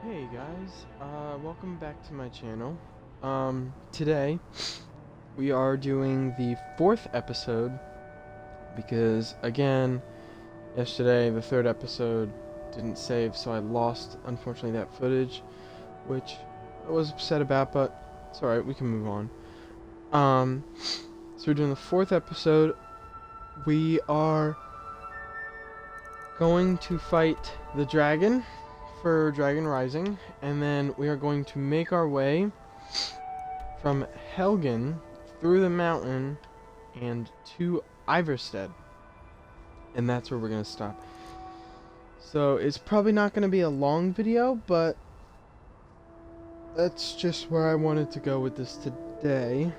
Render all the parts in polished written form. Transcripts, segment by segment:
Hey guys, welcome back to my channel. Today we are doing the fourth episode because again, yesterday the third episode didn't save, so I lost, unfortunately, that footage, which I was upset about, but it's alright, we can move on. So we're doing the fourth episode. We are going to fight the dragon for Dragon Rising, and then we are going to make our way from Helgen through the mountain and to Ivarstead, and that's where we're gonna stop. So it's probably not gonna be a long video, but that's just where I wanted to go with this today.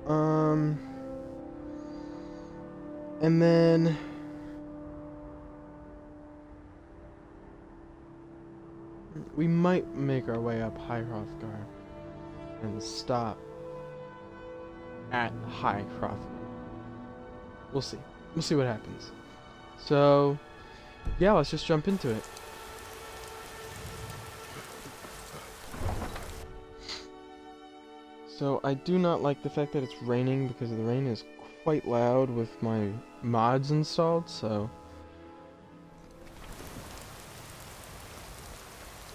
And then we might make our way up High Hrothgar and stop at High Hrothgar. We'll see. We'll see what happens. So, yeah, let's just jump into it. So, I do not like the fact that it's raining because the rain is quite loud with my mods installed, so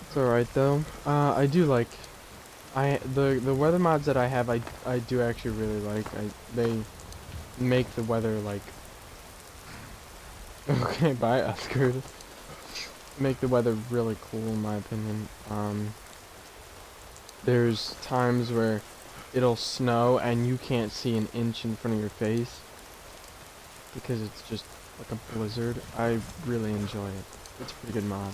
it's alright though. I do like the weather mods that I have. I do actually really like. They make the weather like okay, bye Oscar. Make the weather really cool in my opinion. There's times where it'll snow and you can't see an inch in front of your face because it's just like a blizzard. I really enjoy it. It's a pretty good mod.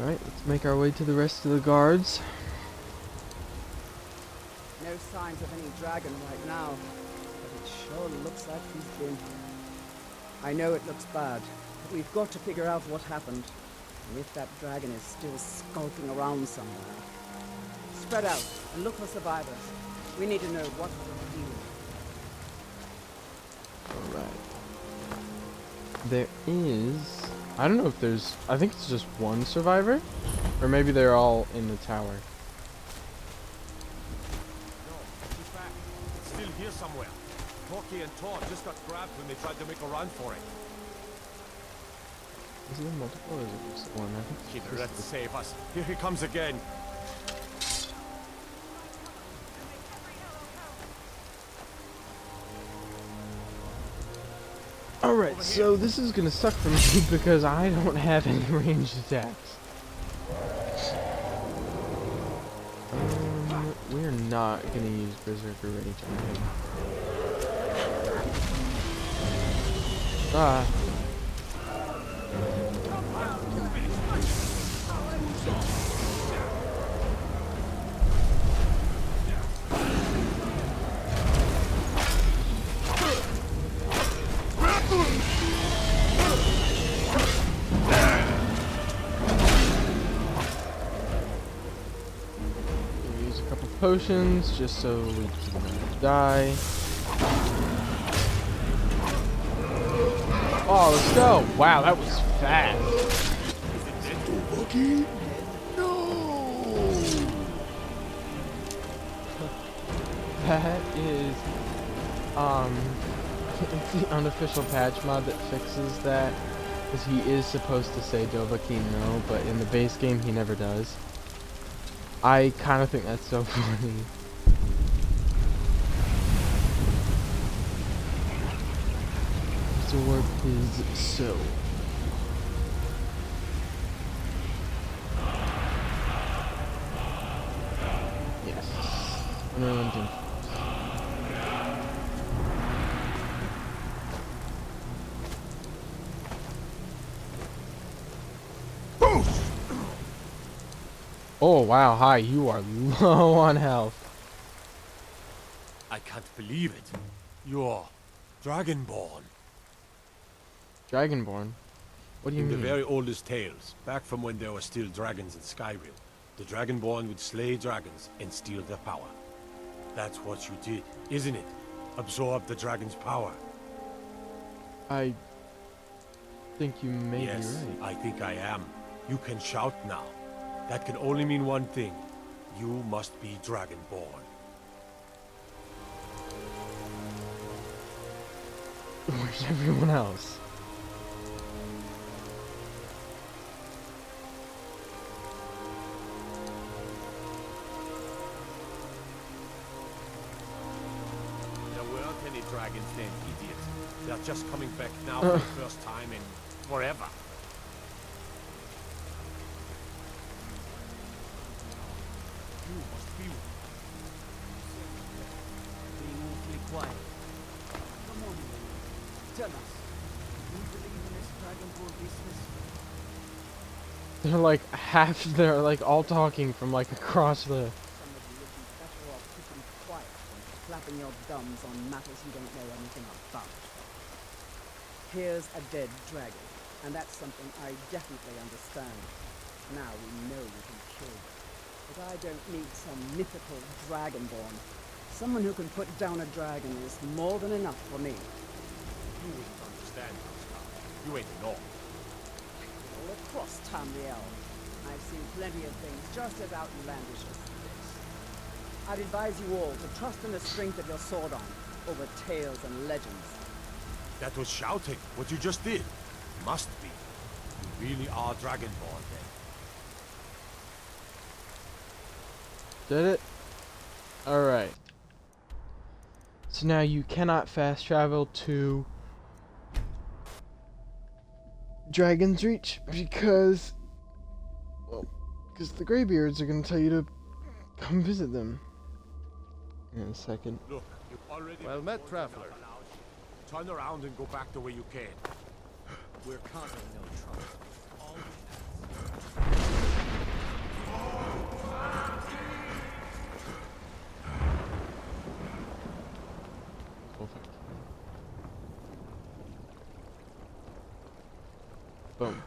Alright, let's make our way to the rest of the guards. No signs of any dragon right now, but it sure looks like he's been. I know it looks bad, but we've got to figure out what happened, and if that dragon is still skulking around somewhere. Spread out and look for survivors. We need to know what we're dealing with. Alright. There is... I don't know if there's... I think it's just one survivor? Or maybe they're all in the tower. No, in fact, it's still here somewhere. Corky and Todd just got grabbed when they tried to make a run for it. Is there multiple or is it just one? I think it's Kidder, just let's save us. Here he comes again. Alright, so this is gonna suck for me because I don't have any ranged attacks. We're not gonna use Berserker Rage on him. Ah. Use a couple potions just so we can die. Oh, let's go! Wow, that was fast. Corky? That is, it's the unofficial patch mod that fixes that, because he is supposed to say Dovahkiin no, but in the base game he never does. I kind of think that's so funny. Absorb his soul. Yes. Unrelenting. Oh wow, hi, you are low on health. I can't believe it. You're Dragonborn. Dragonborn? What do you In mean? the very oldest tales, back from when there were still dragons in Skyrim, the Dragonborn would slay dragons and steal their power. That's what you did, isn't it? Absorb the dragon's power. I think you may Yes, be right. I think I am. You can shout now. That can only mean one thing. You must be Dragonborn. Where's everyone else? There weren't any dragons then, idiot. They're just coming back now for the first time in forever. You must be Being awfully quiet. Come on, tell us. Do you believe in this Dragonborn business? They're like all talking from like across the... Somebody would be better off keeping quiet than flapping your gums on matters you don't know anything about. Here's a dead dragon, and that's something I definitely understand. Now we know we can kill them. But I don't need some mythical dragonborn. Someone who can put down a dragon is more than enough for me. You wouldn't understand, Oscar. You ain't know. All across Tamriel, I've seen plenty of things just as outlandish as this. I'd advise you all to trust in the strength of your sword arm over tales and legends. That was shouting. What you just did. Must be. You really are Dragonborn then. Did it? Alright. So now you cannot fast travel to Dragon's Reach because, well, because the Greybeards are going to tell you to come visit them in a second. Look, you've already... Well met, traveler. Turn around and go back the way you came. We're causing no trouble. Boom.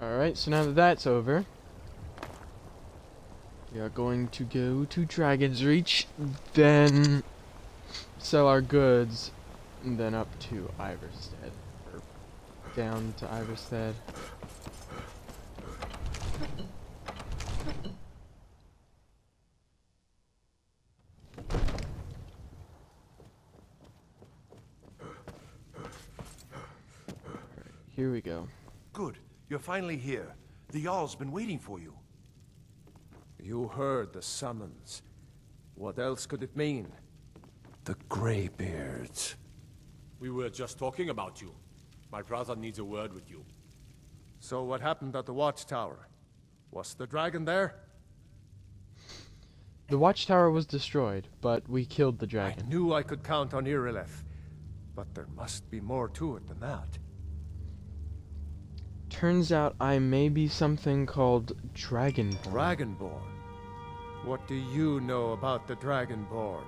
Alright, so now that that's over, we are going to go to Dragon's Reach, then sell our goods, and then up to Ivarstead. Or down to Ivarstead. Here we go. Good. You're finally here. The Jarl's been waiting for you. You heard the summons. What else could it mean? The Greybeards. We were just talking about you. My brother needs a word with you. So what happened at the watchtower? Was the dragon there? The watchtower was destroyed, but we killed the I dragon. knew I could count on Irileth, but there must be more to it than that. Turns out I may be something called Dragonborn. Dragonborn? What do you know about the Dragonborn?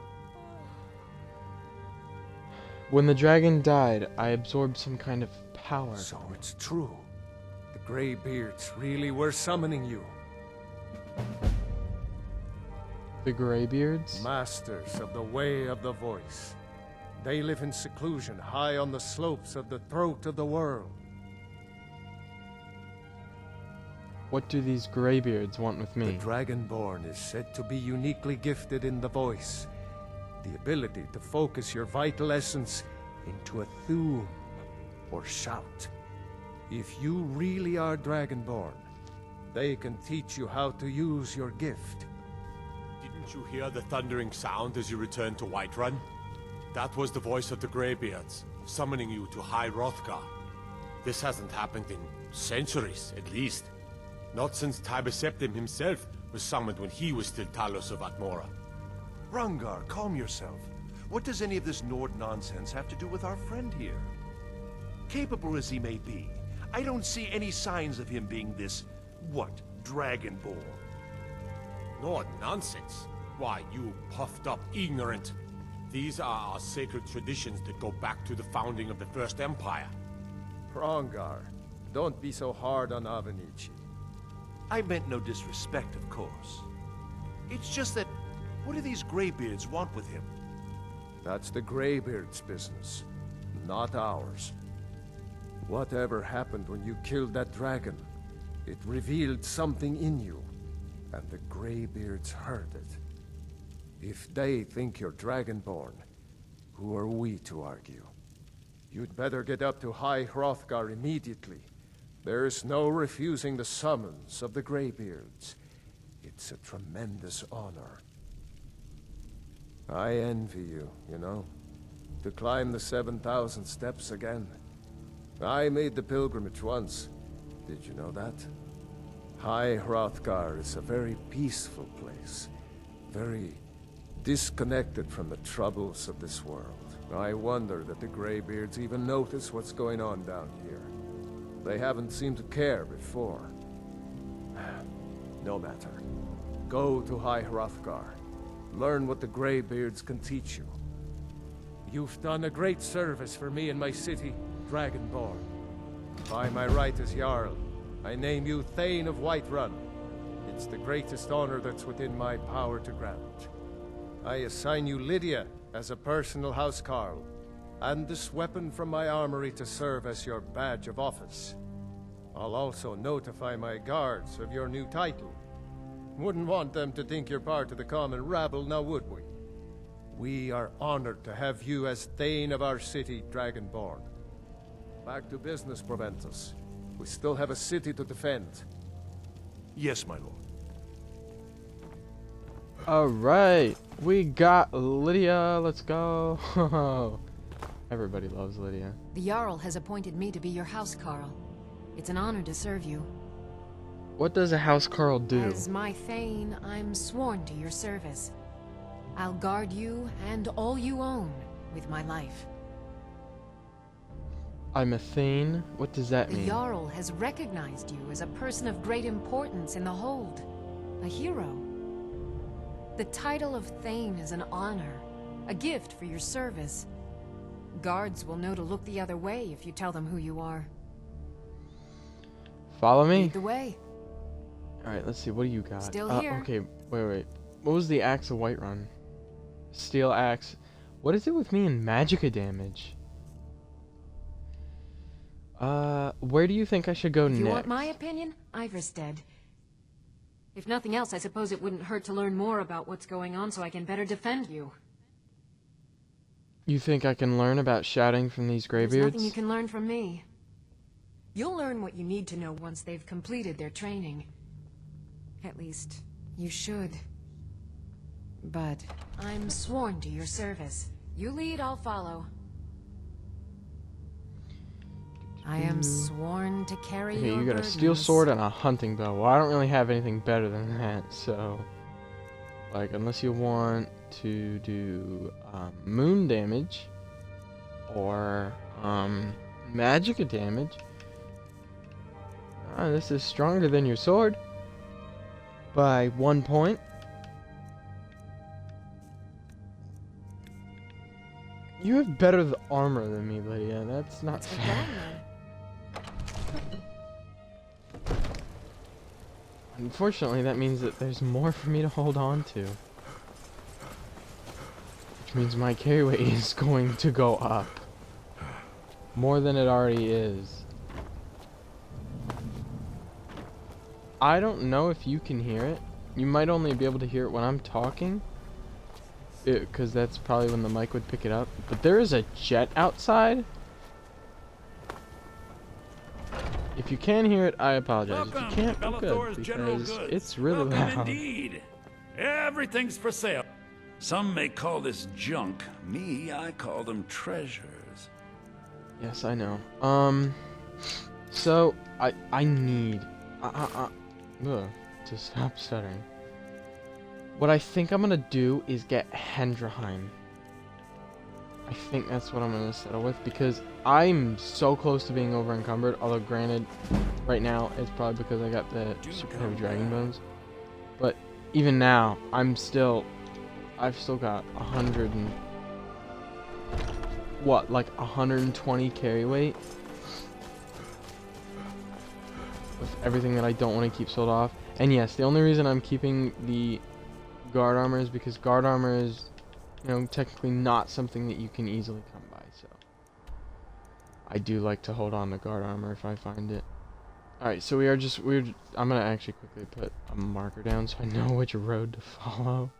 When the dragon died, I absorbed some kind of power. So it's true. The Greybeards really were summoning you. The Greybeards? Masters of the Way of the Voice. They live in seclusion high on the slopes of the throat of the world. What do these Greybeards want with The me? Dragonborn is said to be uniquely gifted in the voice. The ability to focus your vital essence into a thum, or shout. If you really are Dragonborn, they can teach you how to use your gift. Didn't you hear the thundering sound as you returned to Whiterun? That was the voice of the Greybeards, summoning you to High Hrothgar. This hasn't happened in centuries, at least. Not since Tiber Septim himself was summoned when he was still Talos of Atmora. Rangar, calm yourself. What does any of this Nord nonsense have to do with our friend here? Capable as he may be, I don't see any signs of him being this, what, Dragonborn. Nord nonsense? Why, you puffed up ignorant. These are our sacred traditions that go back to the founding of the First Empire. Hrongar, don't be so hard on Avenici. I meant no disrespect, of course. It's just that, what do these Greybeards want with him? That's the Greybeards' business, not ours. Whatever happened when you killed that dragon, it revealed something in you, and the Greybeards heard it. If they think you're Dragonborn, who are we to argue? You'd better get up to High Hrothgar immediately. There's no refusing the summons of the Greybeards. It's a tremendous honor. I envy you, you know, to climb the 7,000 steps again. I made the pilgrimage once. Did you know that? High Hrothgar is a very peaceful place. Very disconnected from the troubles of this world. I wonder that the Greybeards even notice what's going on down here. They haven't seemed to care before. No matter. Go to High Hrothgar. Learn what the Greybeards can teach you. You've done a great service for me and my city, Dragonborn. By my right as Jarl, I name you Thane of Whiterun. It's the greatest honor that's within my power to grant. I assign you Lydia as a personal housecarl, and this weapon from my armory to serve as your badge of office. I'll also notify my guards of your new title. Wouldn't want them to think you're part of the common rabble, now would we? We are honored to have you as Thane of our city, Dragonborn. Back to business, Proventus. We still have a city to defend. Yes, my lord. Alright, we got Lydia. Let's go. Everybody loves Lydia. The Jarl has appointed me to be your housecarl. It's an honor to serve you. What does a housecarl do? As my Thane, I'm sworn to your service. I'll guard you and all you own with my life. I'm a Thane? What does that The mean? Jarl has recognized you as a person of great importance in the Hold. A hero. The title of Thane is an honor, a gift for your service. Guards will know to look the other way if you tell them who you are. Follow me? Lead the way. Alright, let's see. What do you got? Still here. Okay, wait. What was the Axe of Whiterun? Steel Axe. What is it with me and magicka damage? Where do you think I should go If next? you want my opinion, Ivarstead. If nothing else, I suppose it wouldn't hurt to learn more about what's going on so I can better defend you. You think I can learn about shouting from these There's graybeards? nothing you can learn from me. You'll learn what you need to know once they've completed their training. At least, you should. But I'm sworn to your service. You lead, I'll follow. I am sworn to carry Okay, your you got a steel burdens. sword and a hunting bow. Well, I don't really have anything better than that, so... Like, unless you want to do moon damage or magicka damage. This is stronger than your sword by 1 point. You have better armor than me, Lydia. That's not Let's get fair. going, then. Unfortunately, that means that there's more for me to hold on to. Which means my carry weight is going to go up. More than it already is. I don't know if you can hear it. You might only be able to hear it when I'm talking. Because that's probably when the mic would pick it up. But there is a jet outside. If you can hear it, I apologize. If you can't, I'm good, because it's really loud. Indeed. Everything's for sale. Some may call this junk. Me, I call them treasures. Yes, I know. So I need to stop stuttering. What I think I'm gonna do is get Hendraheim. I think that's what I'm gonna settle with, because I'm so close to being over encumbered. Although granted, right now it's probably because I got the super heavy dragon bones. But even now, I've still got 100 and like 120 carry weight with everything that I don't want to keep sold off. And yes, the only reason I'm keeping the guard armor is because guard armor is, you know, technically not something that you can easily come by. So I do like to hold on to guard armor if I find it. Alright, so I'm gonna actually quickly put a marker down so I know which road to follow.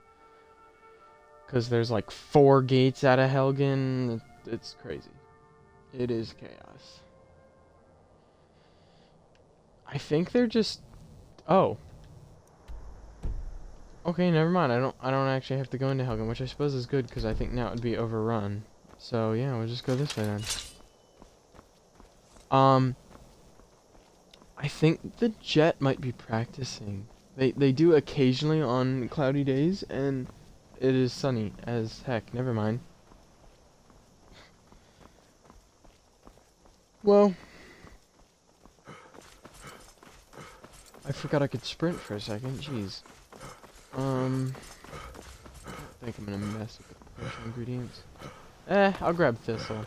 Because there's like 4 gates out of Helgen. It's crazy. It is chaos. I think they're just... Oh. Okay, never mind. I don't actually have to go into Helgen, which I suppose is good because I think now it would be overrun. So yeah, we'll just go this way then. I think the jet might be practicing. They do occasionally on cloudy days, and it is sunny as heck. Never mind. Well, I forgot I could sprint for a second. Jeez. I think I'm gonna mess with the potion ingredients. I'll grab thistle.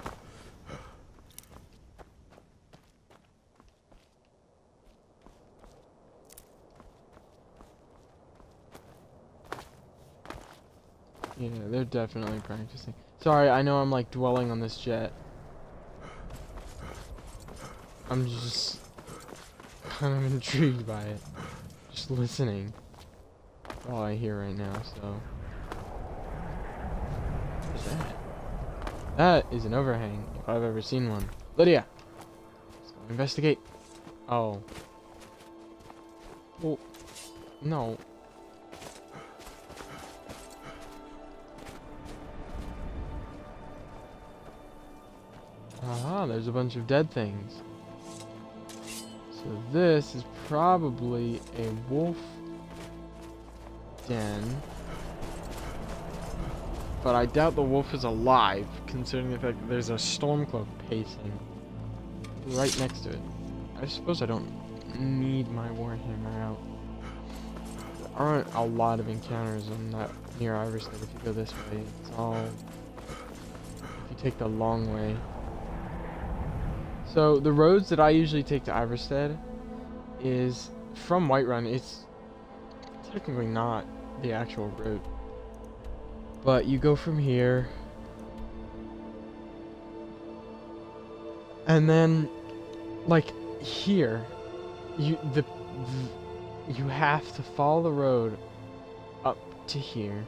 Yeah, they're definitely practicing. Sorry, I know I'm like dwelling on this jet. I'm just kind of intrigued by it. Just listening. That's all I hear right now, so. What is that? That is an overhang, if I've ever seen one. Lydia! Let's go investigate. Oh. Well, no. Aha, there's a bunch of dead things. So this is probably a wolf den. But I doubt the wolf is alive, considering the fact that there's a stormcloak pacing right next to it. I suppose I don't need my warhammer out. There aren't a lot of encounters on that near Ivarstead if you go this way. It's all... if you take the long way. So the roads that I usually take to Ivarstead is from Whiterun. It's technically not the actual route, but you go from here, and then like here, you have to follow the road up to here.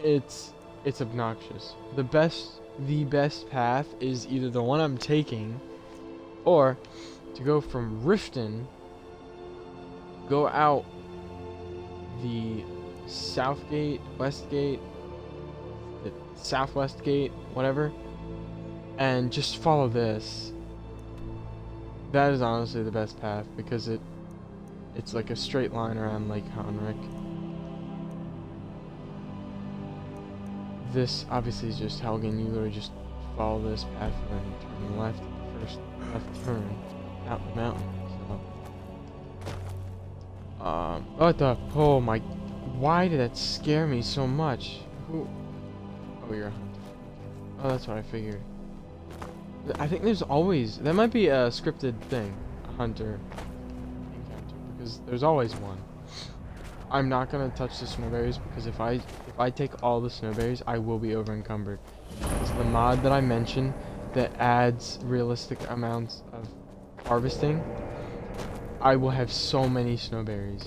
It's obnoxious. The best path is either the one I'm taking, or to go from Riften, go out the south gate, west gate, the southwest gate, whatever, and just follow this. That is honestly the best path because it's like a straight line around Lake Honrick. This obviously is just Helgen. You literally just follow this path and then turn left at the first left turn out the mountain. So, what the? Oh my! Why did that scare me so much? Who? Oh, you're a hunter. Oh, that's what I figured. I think there's always... that might be a scripted thing, a hunter encounter, because there's always one. I'm not gonna touch the snowberries because if I take all the snowberries, I will be over encumbered. It's the mod that I mentioned that adds realistic amounts of harvesting. I will have so many snowberries.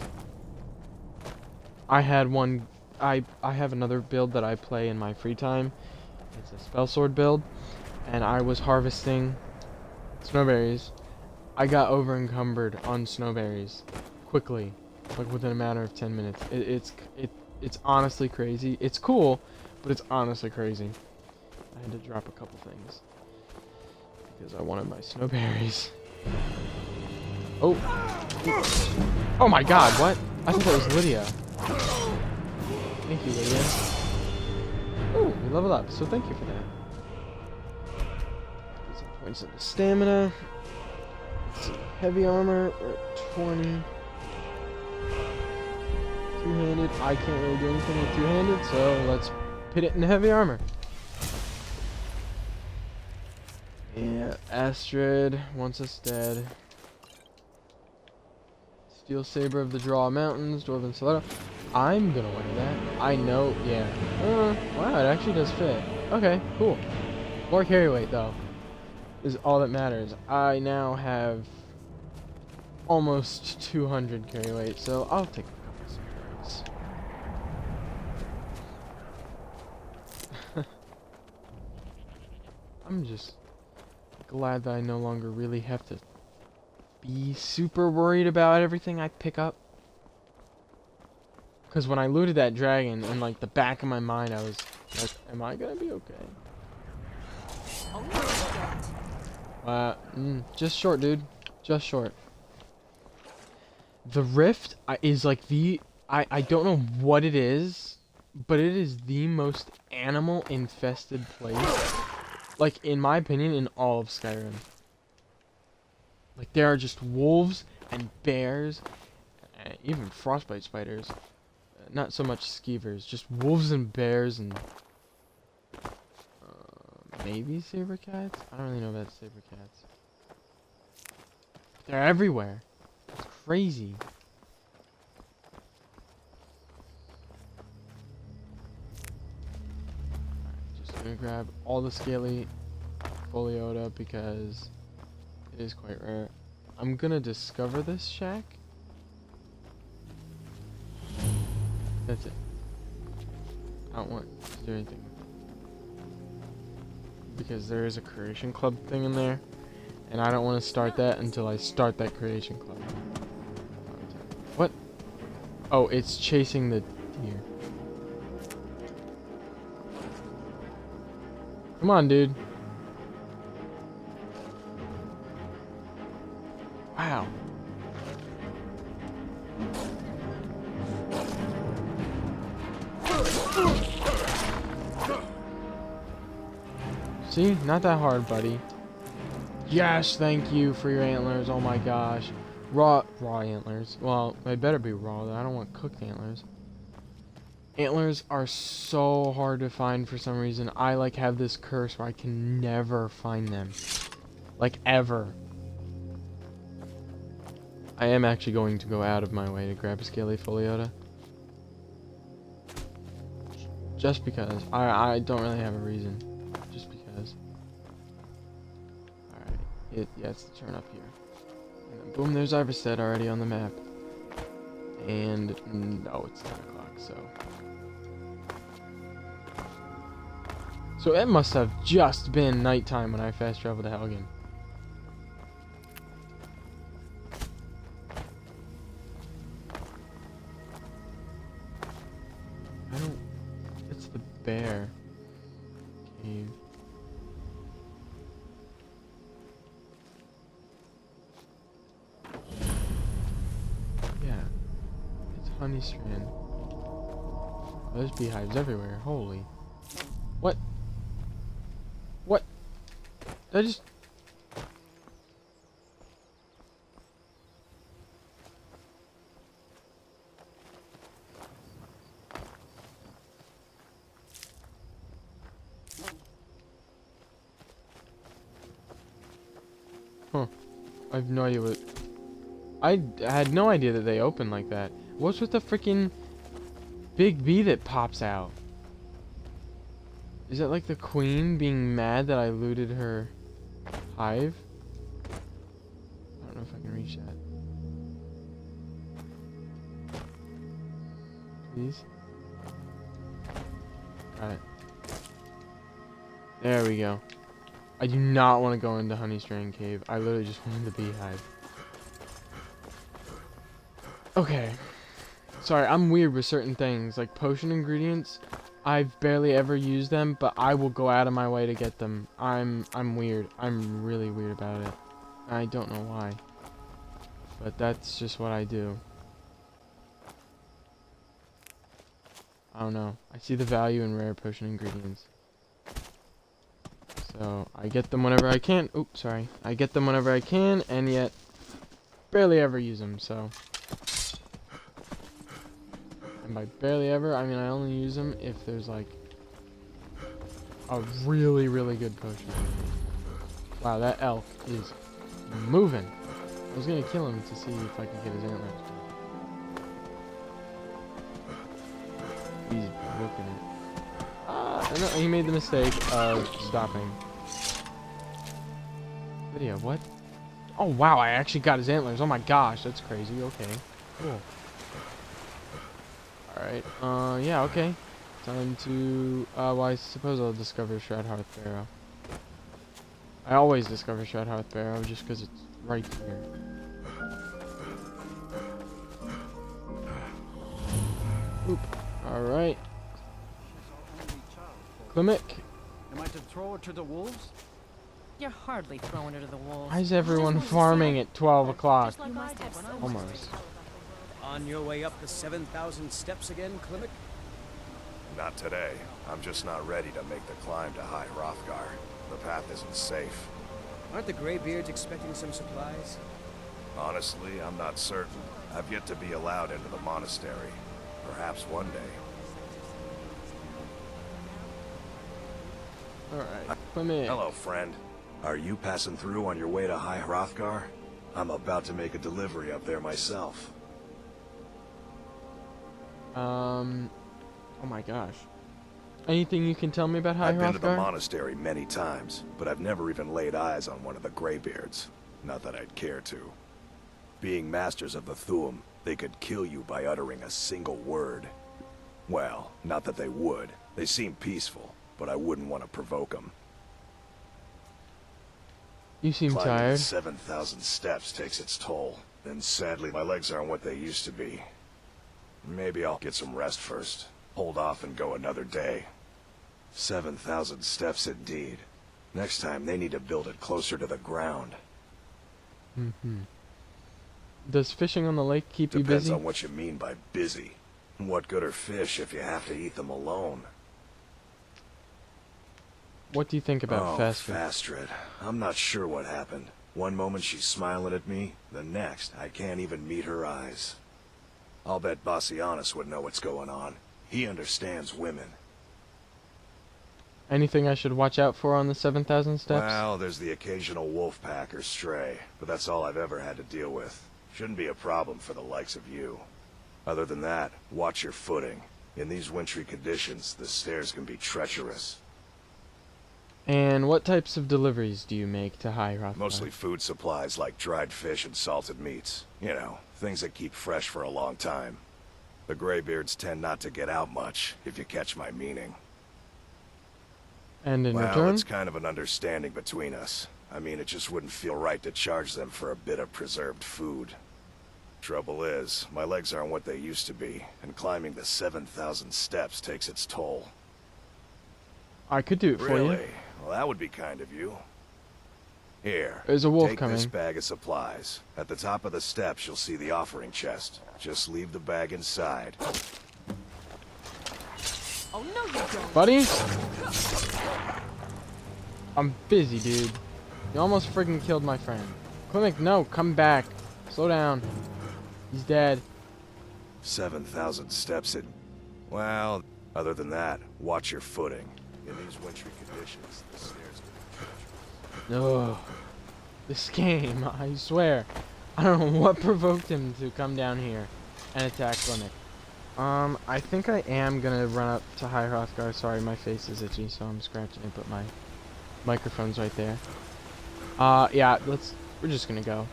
I had one. I have another build that I play in my free time. It's a spell sword build, and I was harvesting snowberries. I got over encumbered on snowberries quickly, like within a matter of 10 minutes. It's honestly crazy. It's cool, but it's honestly crazy. I had to drop a couple things because I wanted my snowberries. Oh. Oh my god, what? I thought that was Lydia. Thank you, Lydia. Oh, we leveled up, so thank you for that. Get some points into stamina. Let's see, heavy armor, we're at 20. Two-handed, I can't really do anything with two-handed, so let's put it in heavy armor. Yeah, Astrid wants us dead. Steel Saber of the Draw Mountains, Dwarven Stiletto. I'm gonna wear that. I know, yeah. Wow, it actually does fit. Okay, cool. More carry weight, though. is all that matters. I now have almost 200 carry weight, so I'll take a couple spares. I'm just glad that I no longer really have to be super worried about everything I pick up. Because when I looted that dragon, in like the back of my mind, I was like, am I gonna be okay? Just short, dude. Just short. The rift is like I don't know what it is, but it is the most animal infested place, like in my opinion, in all of Skyrim. Like there are just wolves and bears, and even frostbite spiders. Not so much skeevers, just wolves and bears and maybe saber cats? I don't really know about saber cats. They're everywhere. It's crazy. Alright, just gonna grab all the scaly Foliota because it is quite rare. I'm gonna discover this shack. That's it. I don't want to do anything with it. Because there is a creation club thing in there. And I don't want to start that until I start that creation club. What? Oh, it's chasing the deer. Come on, dude. Wow. See? Not that hard, buddy. Yes, thank you for your antlers. Oh my gosh. Raw antlers. Well, they better be raw, though. I don't want cooked antlers. Antlers are so hard to find for some reason. I, like, have this curse where I can never find them. Like, ever. I am actually going to go out of my way to grab a scaly Foliota. Just because. I don't really have a reason. Just because. Alright. Yeah, it's the turn up here. And then boom, there's Ivarstead already on the map. And no, it's 10 o'clock, so. So it must have just been nighttime when I fast traveled to Helgen. I don't. It's the bear cave. Yeah, it's Honeystrand. There's beehives everywhere. Holy. What? What? Did I just... Huh. I have no idea what... I had no idea that they open like that. What's with the freaking big bee that pops out? Is that like the queen being mad that I looted her hive? I don't know if I can reach that. Please? Got it. There we go. I do not want to go into Honeystrand Cave. I literally just wanted the beehive. Okay. Sorry, I'm weird with certain things. Like potion ingredients, I've barely ever used them, but I will go out of my way to get them. I'm weird. I'm really weird about it. I don't know why. But that's just what I do. I don't know. I see the value in rare potion ingredients. So, I get them whenever I can. Oops, sorry. I get them whenever I can, and yet barely ever use them, so. And by barely ever, I mean I only use them if there's like a really, really good potion. Wow, that elf is moving. I was gonna kill him to see if I could get his antlers. He's looking it. No, he made the mistake of stopping. Video, what? Oh wow, I actually got his antlers. Oh my gosh, that's crazy. Okay, cool. Alright, yeah, okay. Time to, well, I suppose I'll discover Shroudhearth Barrow. I always discover Shroudhearth Barrow just because it's right here. Oop. Alright. Klimek. Am I to throw it to the wolves? You're hardly throwing her to the wolves. Why is everyone farming at 12 o'clock? You must have some Almost. On your way up the 7,000 steps again, Klimek? Not today. I'm just not ready to make the climb to High Hrothgar. The path isn't safe. Aren't the Greybeards expecting some supplies? Honestly, I'm not certain. I've yet to be allowed into the monastery. Perhaps one day. Alright, Klimek. Hello, friend. Are you passing through on your way to High Hrothgar? I'm about to make a delivery up there myself. Oh my gosh. Anything you can tell me about High I've been to the Hrothgar? monastery many times, but I've never even laid eyes on one of the Greybeards. Not that I'd care to. Being masters of the Thu'um, they could kill you by uttering a single word. Well, not that they would. They seem peaceful, but I wouldn't want to provoke them. You seem Climbing tired. 7,000 steps takes its toll, and sadly my legs aren't what they used to be. Maybe I'll get some rest first. Hold off and go another day. 7,000 steps indeed. Next time they need to build it closer to the ground. Does fishing on the lake keep you Depends busy? on what you mean by busy. What good are fish if you have to eat them alone? What do you think about Fastred? Fastred. I'm not sure what happened. One moment she's smiling at me, the next I can't even meet her eyes. I'll bet Bassianus would know what's going on. He understands women. Anything I should watch out for on the 7,000 steps? Well, there's the occasional wolf pack or stray, but that's all I've ever had to deal with. Shouldn't be a problem for the likes of you. Other than that, watch your footing. In these wintry conditions, the stairs can be treacherous. And what types of deliveries do you make to High Hrothgar? Mostly food supplies like dried fish and salted meats. You know, things that keep fresh for a long time. The Greybeards tend not to get out much, if you catch my meaning. And in Well, return? it's kind of an understanding between us. I mean, it just wouldn't feel right to charge them for a bit of preserved food. Trouble is, my legs aren't what they used to be, and climbing the 7,000 steps takes its toll. I could do it for Really? you. Well, that would be kind of you. Here, There's a wolf take coming. this bag of supplies. At the top of the steps, you'll see the offering chest. Just leave the bag inside. Oh, no, you don't. Buddy? I'm busy, dude. You almost freaking killed my friend. Klimek, no, come back. Slow down. He's dead. 7,000 steps in. Well, other than that, watch your footing. In these wintry conditions, the stairs can be treacherous. No. This game, I swear. I don't know what provoked him to come down here and attack Klimek. I think I am gonna run up to High Hrothgar. Sorry, my face is itchy, so I'm scratching it, but my microphone's right there. Yeah, we're just gonna go.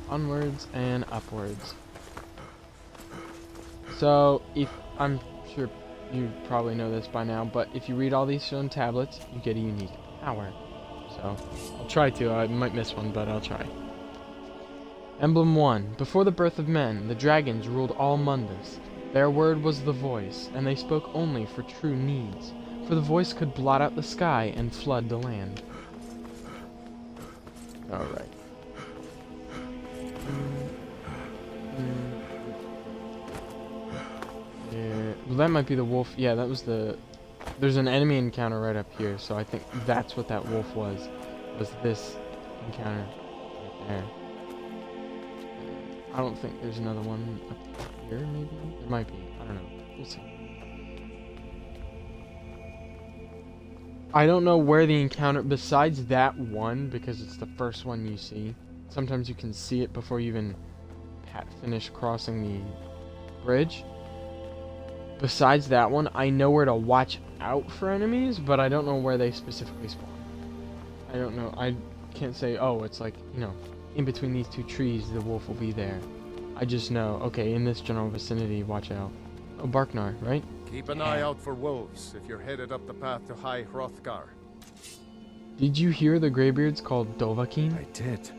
Onwards and upwards. So, I'm sure you probably know this by now, but if you read all these stone tablets, you get a unique power. So, I'll try to. I might miss one, but I'll try. Emblem 1. Before the birth of men, the dragons ruled all Mundus. Their word was the voice, and they spoke only for true needs, for the voice could blot out the sky and flood the land. Alright. Yeah, well, that might be the wolf. Yeah, that was the... There's an enemy encounter right up here, so I think that's what that wolf was this encounter right there. I don't think there's another one up here, maybe? There might be. I don't know. We'll see. I don't know where the encounter... Besides that one, because it's the first one you see. Sometimes you can see it before you even finish crossing the bridge. Besides that one, I know where to watch out for enemies, but I don't know where they specifically spawn. I don't know. I can't say, oh, it's like, you know, in between these two trees, the wolf will be there. I just know, okay, in this general vicinity, watch out. Oh, Barknar, right? Keep an eye out for wolves if you're headed up the path to High Hrothgar. Did you hear the Greybeards called Dovahkiin? I did.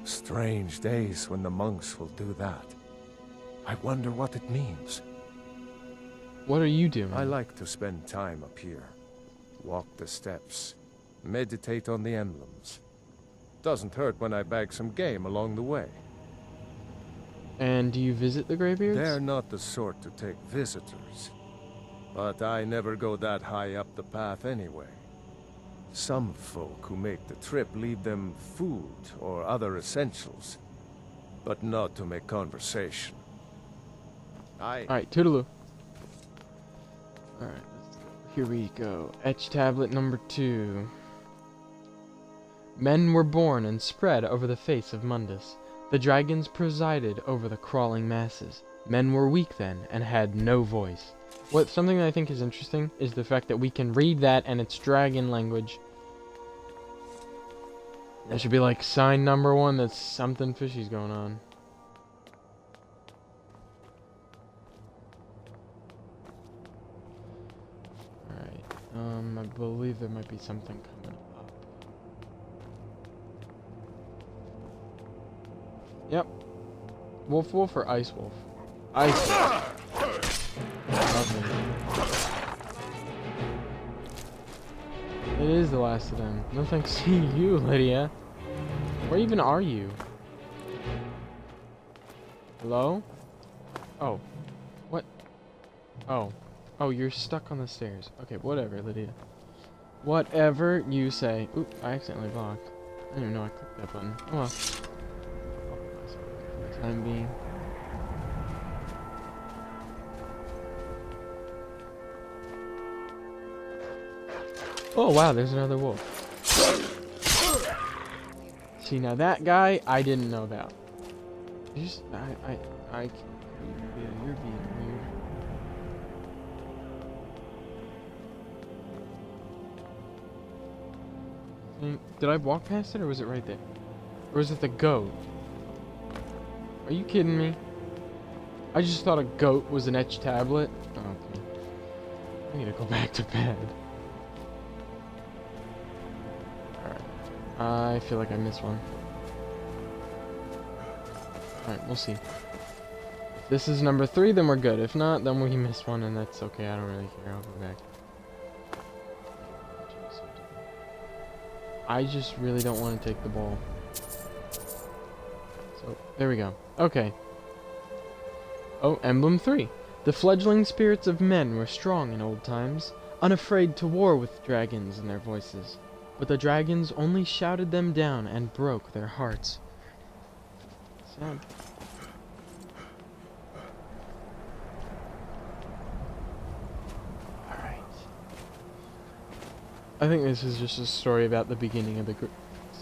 Strange days when the monks will do that. I wonder what it means. What are you doing? I like to spend time up here. Walk the steps. Meditate on the emblems. Doesn't hurt when I bag some game along the way. And do you visit the Greybeards? They're not the sort to take visitors. But I never go that high up the path anyway. Some folk who make the trip leave them food or other essentials. But not to make conversation. Alright, toodaloo. Alright, let's go. Here we go. Etch tablet number 2. Men were born and spread over the face of Mundus. The dragons presided over the crawling masses. Men were weak then, and had no voice. Something that I think is interesting is the fact that we can read that and it's dragon language. That should be like sign number 1 that something fishy's going on. Alright, I believe there might be something coming up. Yep. Wolf wolf or ice wolf? Ice wolf. Nothing. It is the last of them. No thanks to you, Lydia. Where even are you? Hello? Oh. What? Oh. Oh, you're stuck on the stairs. Okay, whatever, Lydia. Whatever you say. Oop, I accidentally blocked. I didn't even know I clicked that button. Oh well. For the time being. Oh wow, there's another wolf. See, now that guy, I didn't know that. You just, yeah, you're being weird. Did I walk past it, or was it right there? Or was it the goat? Are you kidding me? I just thought a goat was an etched tablet. Oh, okay. I need to go back to bed. I feel like I missed one. Alright, we'll see. If this is number 3, then we're good. If not, then we missed one, and that's okay. I don't really care. I'll go back. I just really don't want to take the ball. So, there we go. Okay. Oh, Emblem 3. The fledgling spirits of men were strong in old times, unafraid to war with dragons in their voices. But the dragons only shouted them down and broke their hearts. Sad. Alright. I think this is just a story about the beginning of the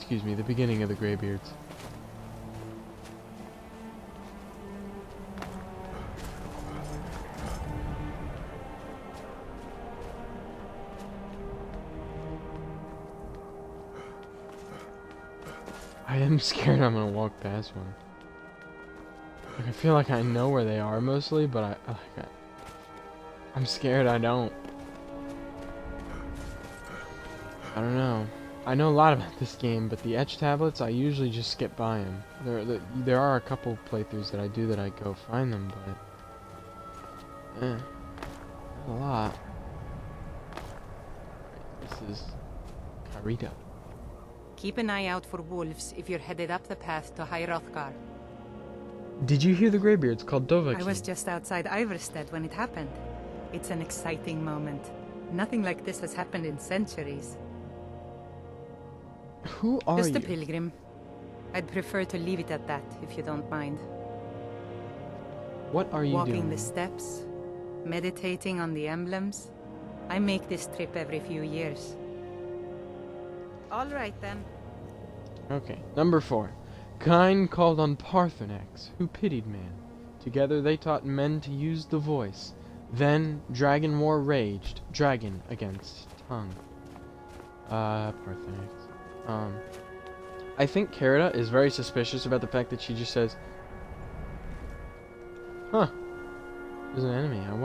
the beginning of the Greybeards. I am scared I'm gonna walk past one. Like, I feel like I know where they are mostly, but I'm scared I don't. I don't know. I know a lot about this game, but the etch tablets, I usually just skip by them. There are a couple playthroughs that I do that I go find them, but not a lot. This is Carita. Keep an eye out for wolves if you're headed up the path to High Hrothgar. Did you hear the Greybeards called Dovahkiin? I was just outside Ivarstead when it happened. It's an exciting moment. Nothing like this has happened in centuries. Who are you? Just a pilgrim. I'd prefer to leave it at that, if you don't mind. What are you doing? Walking the steps, meditating on the emblems. I make this trip every few years. All right, then. Okay, number 4. Kine called on Parthenax, who pitied man. Together they taught men to use the voice. Then dragon war raged, dragon against tongue. Parthenax. I think Carita is very suspicious about the fact that she just says, huh, there's an enemy. I have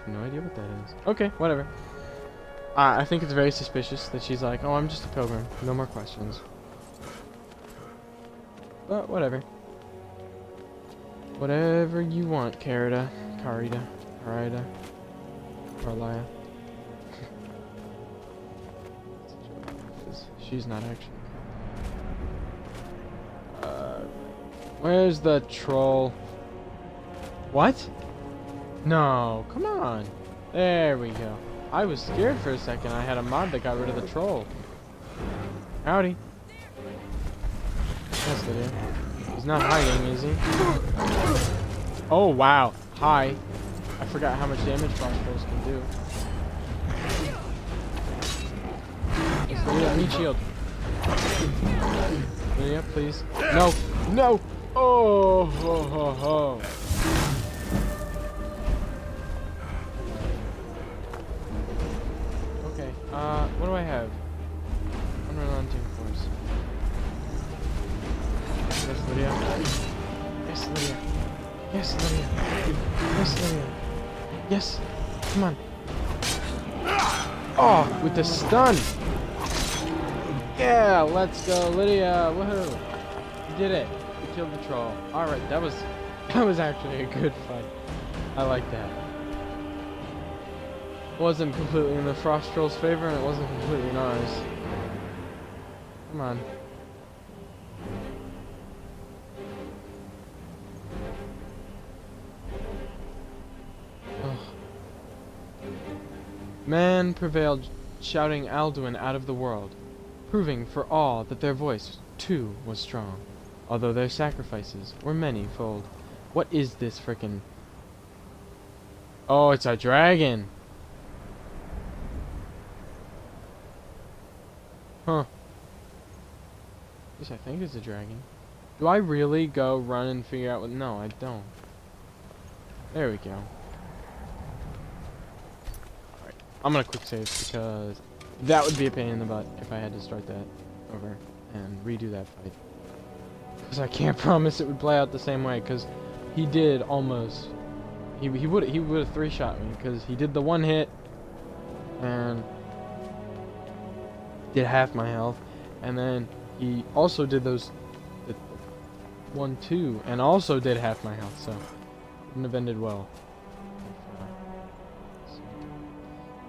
no idea what that is. Okay, whatever. I think it's very suspicious that she's like, oh, I'm just a pilgrim. No more questions. But whatever. Whatever you want, Carita. Carita. Carlia. She's not actually. Where's the troll? What? No, come on. There we go. I was scared for a second. I had a mod that got rid of the troll. Howdy. Yes, Lydia. He's not hiding, is he? Oh, wow. Hi. I forgot how much damage frost trolls can do. Yes, Lydia, need shield. Lydia, please. No. No. Oh, ho, ho, ho. Okay, what do I have? Unrelenting force. Yes, Lydia. Yes, Lydia. Yes, Lydia. Yes, Lydia. Yes. Come on. Oh, with the stun. Yeah, let's go, Lydia. Woohoo. You did it. You killed the troll. Alright, that was actually a good fight. I like that. Wasn't completely in the frost troll's favor, and it wasn't completely in ours. Come on. Ugh. Man prevailed, shouting Alduin out of the world, proving for all that their voice too was strong, although their sacrifices were many-fold. What is this frickin'? Oh, it's a dragon! Huh. At least I think it's a dragon. Do I really go run and figure out what? No, I don't. There we go. Alright. I'm gonna quick save because that would be a pain in the butt if I had to start that over and redo that fight. Because I can't promise it would play out the same way, because he did almost. He would have 3-shot me, because he did the one hit and did half my health, and then he also did those 1-2 and also did half my health, so wouldn't have ended well.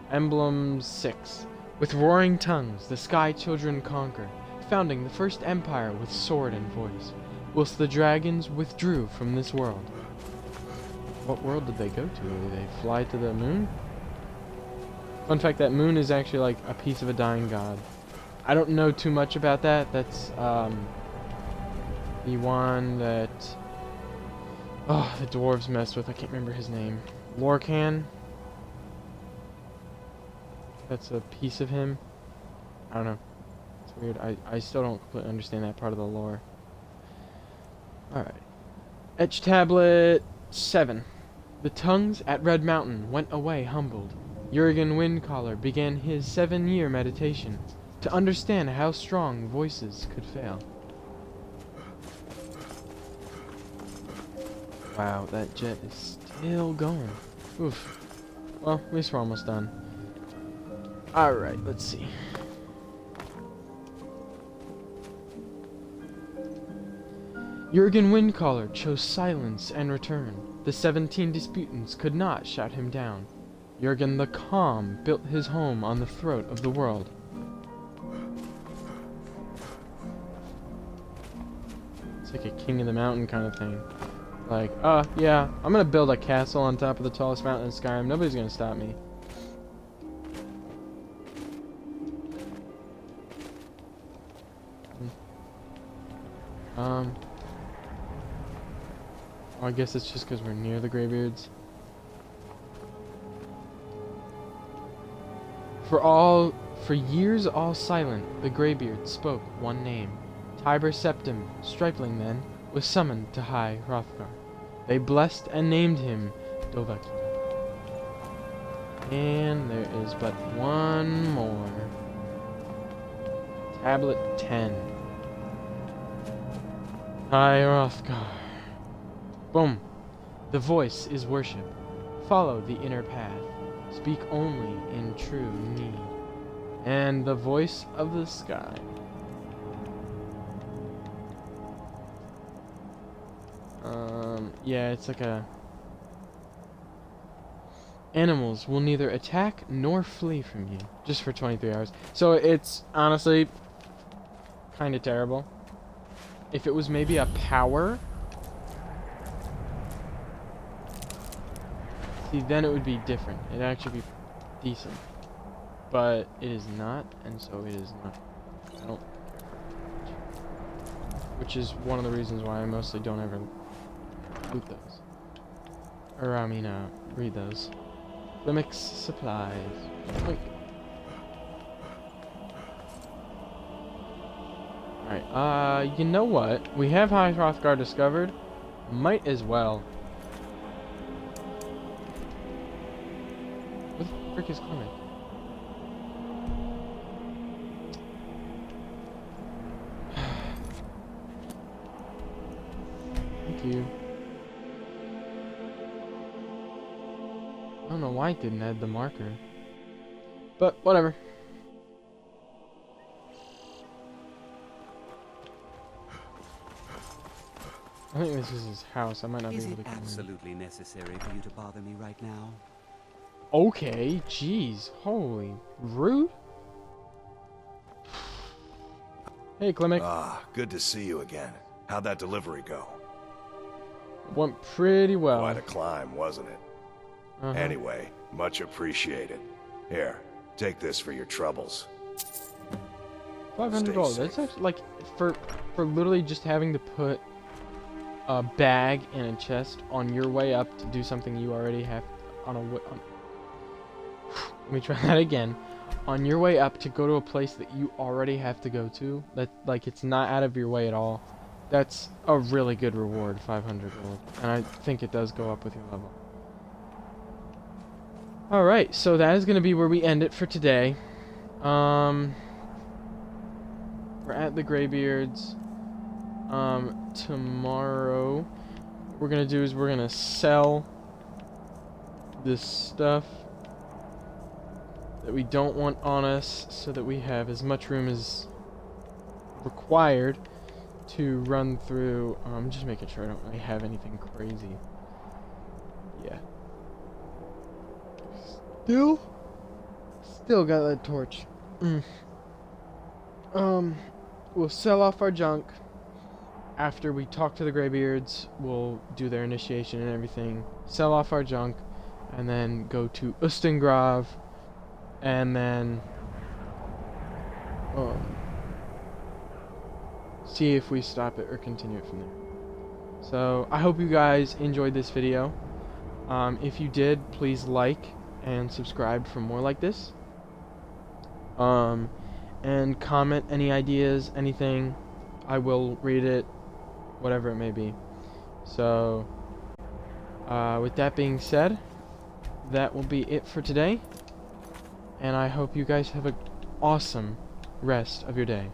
Emblem 6. With roaring tongues the Sky Children conquer, founding the first empire with sword and voice, whilst the dragons withdrew from this world. What world did they go to? Did they fly to the moon? Fun fact, that moon is actually like a piece of a dying god. I don't know too much about that. That's the one that the dwarves messed with. I can't remember his name. Lorcan? That's a piece of him. I don't know. It's weird. I still don't completely understand that part of the lore. Alright. Etch Tablet 7. The tongues at Red Mountain went away humbled. Jurgen Windcaller began his 7-year meditation to understand how strong voices could fail. Wow, that jet is still going. Oof. Well, at least we're almost done. Alright, let's see. Jurgen Windcaller chose silence and return. The 17 disputants could not shout him down. Jurgen the Calm built his home on the throat of the world. It's like a king of the mountain kind of thing. Like, yeah, I'm gonna build a castle on top of the tallest mountain in Skyrim. Nobody's gonna stop me. I guess it's just because we're near the Greybeards. For years all silent, the Greybeards spoke one name. Tiber Septim, stripling then, was summoned to High Hrothgar. They blessed and named him Dovahkiin. And there is but one more. Tablet 10. Hrothgar. Boom. The voice is worship. Follow the inner path. Speak only in true need. And the voice of the sky. Yeah, it's like a... Animals will neither attack nor flee from you. Just for 23 hours. So it's honestly kind of terrible. If it was maybe a power... See, then it would be different. It'd actually be decent. But it is not, and so it is not. I don't care for it. Which is one of the reasons why I mostly don't ever loot those. Or, I mean, read those. Limix supplies. Wait. Alright, you know what? We have High Hrothgar discovered. Might as well. What the frick is Clement? Thank you. I don't know why it didn't add the marker. But, whatever. I think this is his house. I might not be able to come in. Is it absolutely necessary for you to bother me right now? Okay, jeez. Holy rude. Hey, Clement. Ah, good to see you again. How'd that delivery go? Went pretty well. Quite a climb, wasn't it? Anyway, much appreciated. Here, take this for your troubles. $500. That's actually, like, for literally just having to put a bag in a chest on your way up to do something you already have let me try that again. On your way up to go to a place that you already have to go to, that, like, it's not out of your way at all. That's a really good reward, 500 gold. And I think it does go up with your level. Alright, so that is going to be where we end it for today. We're at the Greybeards. Tomorrow, what we're going to do is we're going to sell this stuff that we don't want on us so that we have as much room as required to run through. Just making sure I don't really have anything crazy. Yeah. Still got that torch. We'll sell off our junk. After we talk to the Greybeards, we'll do their initiation and everything. Sell off our junk, and then go to Ustengrav, and then see if we stop it or continue it from there. So I hope you guys enjoyed this video. If you did, please like and subscribe for more like this. And comment any ideas, anything. I will read it, whatever it may be. So with that being said, that will be it for today. And I hope you guys have an awesome rest of your day.